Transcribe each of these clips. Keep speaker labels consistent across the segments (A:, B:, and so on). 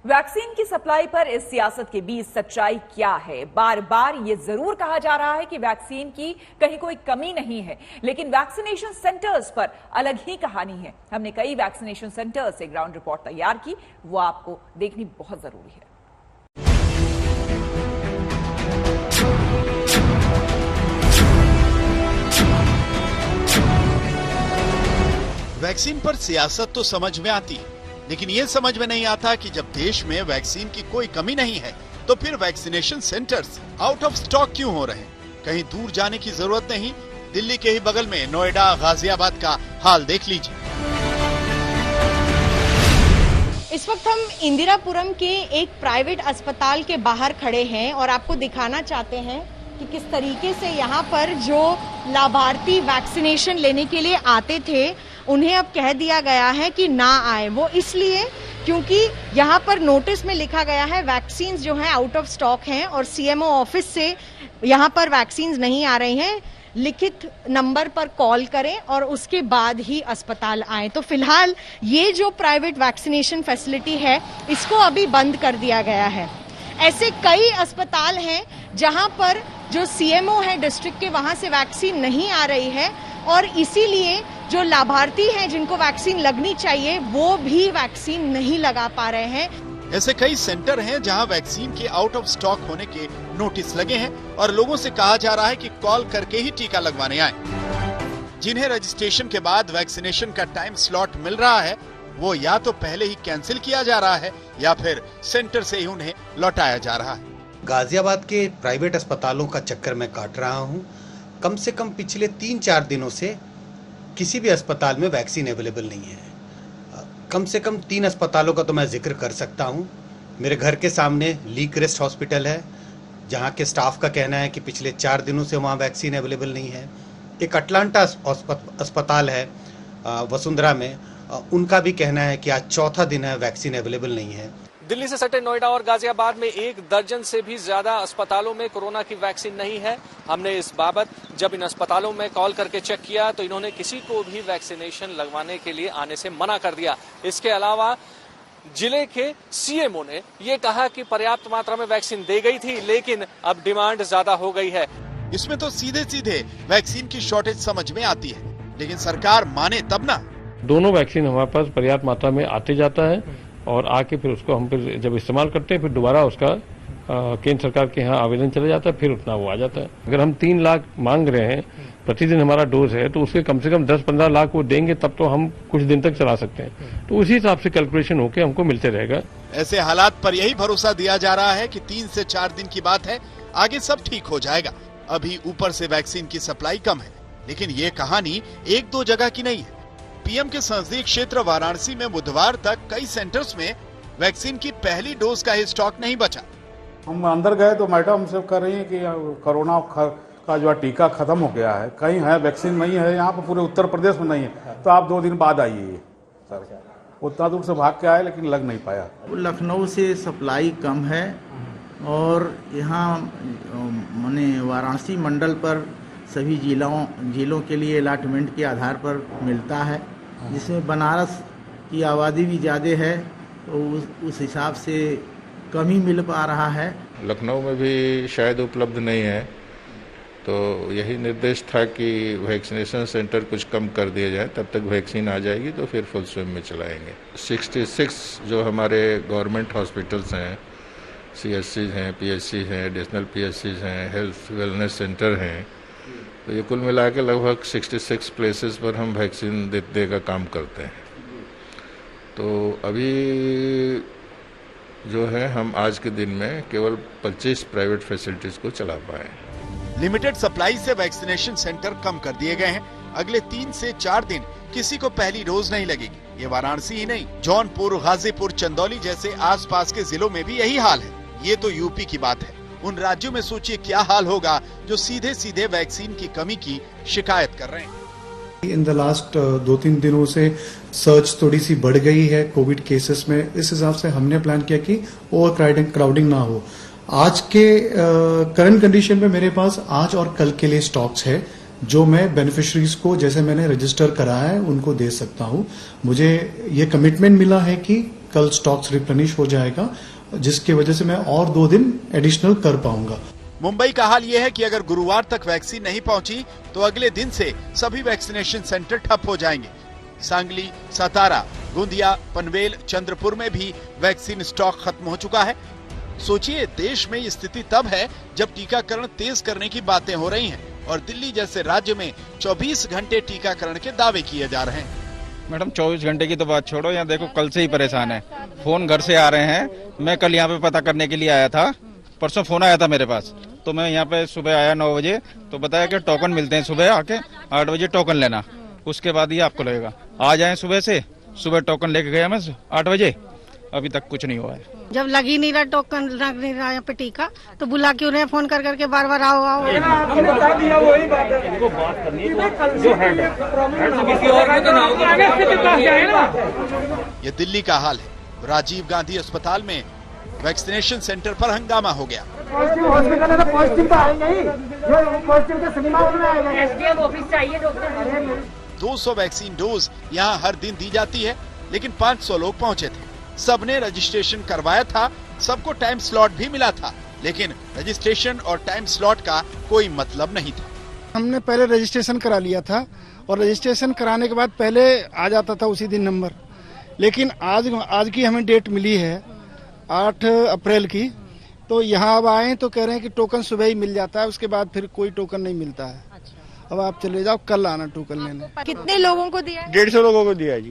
A: Vaccine की supply पर इस सियासत के बीच सच्चाई क्या है? बार बार ये जरूर कहा जा रहा है कि वैक्सीन की कहीं कोई कमी नहीं है, लेकिन वैक्सीनेशन सेंटर्स पर अलग ही कहानी है। हमने कई वैक्सीनेशन सेंटर्स से ग्राउंड रिपोर्ट तैयार की, वो आपको देखनी बहुत जरूरी है।
B: वैक्सीन पर सियासत तो समझ में आती है, लेकिन ये समझ में नहीं आता कि जब देश में वैक्सीन की कोई कमी नहीं है तो फिर vaccination centres out of stock क्यों हो रहे हैं? कहीं दूर जाने की जरूरत नहीं, दिल्ली के ही बगल में नोएडा, गाजियाबाद का हाल देख लीजिए।
C: इस वक्त हम इंदिरापुरम के एक प्राइवेट अस्पताल के बाहर खड़े हैं और आपको दिखाना चाहते हैं कि किस तरीके से यहाँ पर जो लाभार्थी वैक्सीनेशन लेने के लिए आते थे उन्हें अब कह दिया गया है कि ना आए। वो इसलिए क्योंकि यहाँ पर नोटिस में लिखा गया है वैक्सीन जो है आउट ऑफ स्टॉक हैं और सीएमओ ऑफिस से यहाँ पर वैक्सीन नहीं आ रही हैं। लिखित नंबर पर कॉल करें और उसके बाद ही अस्पताल आएं। तो फिलहाल ये जो प्राइवेट वैक्सीनेशन फैसिलिटी है इसको अभी बंद कर दिया गया है। ऐसे कई अस्पताल हैं जहां पर जो सीएमओ है डिस्ट्रिक्ट के, वहां से वैक्सीन नहीं आ रही है और इसीलिए जो लाभार्थी हैं जिनको वैक्सीन लगनी चाहिए वो भी वैक्सीन नहीं लगा पा रहे हैं।
B: ऐसे कई सेंटर हैं जहां वैक्सीन के आउट ऑफ स्टॉक होने के नोटिस लगे हैं और लोगों से कहा जा रहा है कि कॉल करके ही टीका लगवाने आए। जिन्हें रजिस्ट्रेशन के बाद वैक्सीनेशन का टाइम स्लॉट मिल रहा है वो या तो पहले ही कैंसिल किया जा रहा है या फिर सेंटर से ही उन्हें लौटाया जा रहा है।
D: गाजियाबाद के प्राइवेट अस्पतालों का चक्कर मैं काट रहा हूं। कम से कम पिछले 3-4 दिनों से किसी भी अस्पताल में वैक्सीन अवेलेबल नहीं है। कम से कम 3 अस्पतालों का तो मैं जिक्र कर सकता हूं। मेरे घर के सामने ली क्रेस्ट हॉस्पिटल है जहां के स्टाफ का कहना है कि पिछले 4 दिनों से वहां वैक्सीन अवेलेबल नहीं है। एक अटलांटा अस्पताल है वसुंधरा में, उनका भी कहना है कि आज चौथा दिन है वैक्सीन अवेलेबल नहीं है।
E: दिल्ली से सटे नोएडा और गाजियाबाद में 1 दर्जन से भी ज्यादा अस्पतालों में कोरोना की वैक्सीन नहीं है। हमने इस बाबत जब इन अस्पतालों में कॉल करके चेक किया तो इन्होंने किसी को भी वैक्सीनेशन लगवाने के लिए आने से मना कर दिया। इसके अलावा जिले के सीएमओ ने ये कहा कि पर्याप्त मात्रा में वैक्सीन दे गई थी लेकिन अब डिमांड ज्यादा हो गई है।
B: इसमें तो सीधे सीधे वैक्सीन की शॉर्टेज समझ में आती है, लेकिन सरकार माने तब ना।
F: दोनों वैक्सीन हमारे पास पर्याप्त मात्रा में आते जाता है और आके फिर उसको हम फिर जब इस्तेमाल करते हैं फिर दोबारा उसका केंद्र सरकार के यहाँ आवेदन चला जाता है, फिर उतना वो आ जाता है। अगर हम 3 लाख मांग रहे हैं प्रतिदिन हमारा डोज है तो उसके कम से कम 10-15 लाख वो देंगे तब तो हम कुछ दिन तक चला सकते हैं। तो उसी हिसाब से कैलकुलेशन होकर हमको मिलते रहेगा।
B: ऐसे हालात पर यही भरोसा दिया जा रहा है कि 3 से 4 दिन की बात है, आगे सब ठीक हो जाएगा। अभी ऊपर से वैक्सीन की सप्लाई कम है, लेकिन ये कहानी 1-2 जगह की नहीं है। पीएम के संसदीय क्षेत्र वाराणसी में बुधवार तक कई सेंटर्स में वैक्सीन की पहली डोज का ही स्टॉक नहीं बचा।
G: हम अंदर गए तो मैडम हमसे कह रही है कि कोरोना का जो टीका खत्म हो गया है, कहीं है वैक्सीन नहीं है, यहाँ पर पूरे उत्तर प्रदेश में नहीं है, तो आप 2 दिन बाद आइए। सर उतना दूर से भाग के आए लेकिन लग नहीं पाया।
H: लखनऊ से सप्लाई कम है और यहाँ माने वाराणसी मंडल पर सभी जिलों के लिए अलॉटमेंट के आधार पर मिलता है, जिसमें बनारस की आबादी भी ज़्यादा है तो उस हिसाब से कम ही मिल पा रहा है।
I: लखनऊ में भी शायद उपलब्ध नहीं है, तो यही निर्देश था कि वैक्सीनेशन सेंटर कुछ कम कर दिया जाए, तब तक वैक्सीन आ जाएगी तो फिर फुल स्विंग में चलाएंगे। 66 जो हमारे गवर्नमेंट हॉस्पिटल्स हैं, CHCs हैं, PHCs हैं, एडिशनल PHCs हैं, हेल्थ वेलनेस सेंटर हैं, तो ये कुल मिला के लगभग 66 प्लेसेस पर हम वैक्सीन देने का काम करते हैं। तो अभी जो है हम आज के दिन में केवल 25 प्राइवेट फैसिलिटीज को चला पाए।
B: लिमिटेड सप्लाई से वैक्सीनेशन सेंटर कम कर दिए गए हैं। अगले 3 से 4 दिन किसी को पहली डोज नहीं लगेगी। ये वाराणसी ही नहीं, जौनपुर, गाजीपुर, चंदौली जैसे आसपास के जिलों में भी यही हाल है। ये तो यूपी की बात है। उन राज्यों में सोचिए क्या हाल होगा जो सीधे सीधे वैक्सीन की कमी की शिकायत कर रहे हैं।
J: इन द लास्ट 2-3 दिनों से सर्च थोड़ी सी बढ़ गई है कोविड केसेस में। इस हिसाब से हमने प्लान किया कि ओवर क्राउडिंग ना हो। आज के करंट कंडीशन में मेरे पास आज और कल के लिए स्टॉक्स है जो मैं बेनिफिशरीज को जैसे मैंने रजिस्टर करा है उनको दे सकता हूं। मुझे ये कमिटमेंट मिला है कि कल स्टॉक्स रिप्लेनिश हो जाएगा, जिसकी वजह से मैं और 2 दिन एडिशनल कर पाऊंगा।
B: मुंबई का हाल ये है कि अगर गुरुवार तक वैक्सीन नहीं पहुंची तो अगले दिन से सभी वैक्सीनेशन सेंटर ठप हो जाएंगे। सांगली, सतारा, गोंदिया, पनवेल, चंद्रपुर में भी वैक्सीन स्टॉक खत्म हो चुका है। सोचिए, देश में ये स्थिति तब है जब टीकाकरण तेज करने की बातें हो रही हैं और दिल्ली जैसे राज्य में 24 घंटे टीकाकरण के दावे किए जा रहे हैं।
K: मैडम 24 घंटे की तो बात छोड़ो, यहाँ देखो कल से ही परेशान है। फोन घर से आ रहे हैं। मैं कल यहाँ पे पता करने के लिए आया था, परसों फोन आया था मेरे पास, तो मैं यहाँ पे सुबह आया 9 बजे, तो बताया कि टोकन मिलते हैं सुबह आके 8 बजे टोकन लेना, उसके बाद ही आपको लगेगा। आ जाए सुबह से, सुबह टोकन लेके गया मैं 8 बजे, अभी तक कुछ नहीं हुआ है।
L: जब लग ही नहीं रहा टोकन, लग नहीं रहा यहाँ पे टीका, तो बुला क्यों रहे, फोन कर करके बार बार आओ आओ।
B: ये दिल्ली का हाल है। राजीव गांधी अस्पताल में वैक्सीनेशन सेंटर पर हंगामा हो गया।
M: हॉस्पिटल है तो पॉजिटिव तो आएंगे ही, जो पॉजिटिव तो सिनेमा में आएगा। एसडीएम ऑफिस चाहिए डॉक्टर।
B: 200 वैक्सीन डोज यहाँ हर दिन दी जाती है, लेकिन 500 लोग पहुँचे थे। सबने रजिस्ट्रेशन करवाया था, सबको टाइम स्लॉट भी मिला था, लेकिन रजिस्ट्रेशन और टाइम स्लॉट का कोई मतलब नहीं था।
N: हमने पहले रजिस्ट्रेशन करा लिया था और रजिस्ट्रेशन कराने के बाद पहले आ जाता था उसी दिन नंबर, लेकिन आज की हमें डेट मिली है 8 अप्रैल की, तो यहाँ अब आए तो कह रहे हैं कि टोकन सुबह ही मिल जाता है, उसके बाद फिर कोई टोकन नहीं मिलता है। अब आप चले जाओ, कल आना टोकन लेने।
C: कितने लोगों को दिया?
O: 150 लोगों को दिया जी।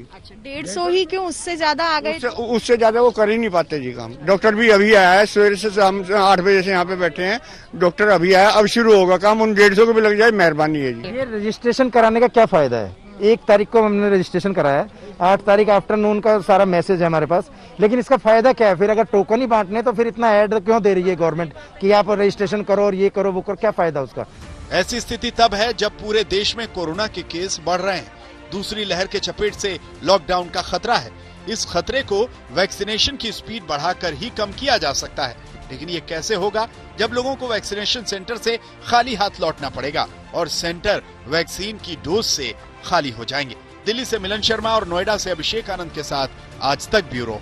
C: 150 ही क्यों, उससे ज्यादा आ गए?
O: उससे ज्यादा वो कर ही नहीं पाते जी काम। डॉक्टर भी अभी आया है, सवेरे से हम 8 बजे से यहाँ पे बैठे हैं, डॉक्टर अभी आया, अब शुरू होगा काम। उन 150 को भी लग जाए, मेहरबानी है जी।
P: ये रजिस्ट्रेशन कराने का क्या फायदा है? 1 तारीख को हमने रजिस्ट्रेशन कराया, 8 तारीख आफ्टरनून का सारा मैसेज है हमारे पास, लेकिन इसका फायदा क्या है? फिर अगर टोकन ही बांटने तो फिर इतना ऐड क्यों दे रही है गवर्नमेंट कि आप रजिस्ट्रेशन करो और ये करो वो करो, क्या फायदा उसका?
B: ऐसी स्थिति तब है जब पूरे देश में कोरोना के केस बढ़ रहे हैं। दूसरी लहर के चपेट से लॉकडाउन का खतरा है। इस खतरे को वैक्सीनेशन की स्पीड बढ़ाकर ही कम किया जा सकता है, लेकिन ये कैसे होगा जब लोगों को वैक्सीनेशन सेंटर से खाली हाथ लौटना पड़ेगा और सेंटर वैक्सीन की डोज से खाली हो जाएंगे। दिल्ली से मिलन शर्मा और नोएडा से अभिषेक आनंद के साथ आज तक ब्यूरो।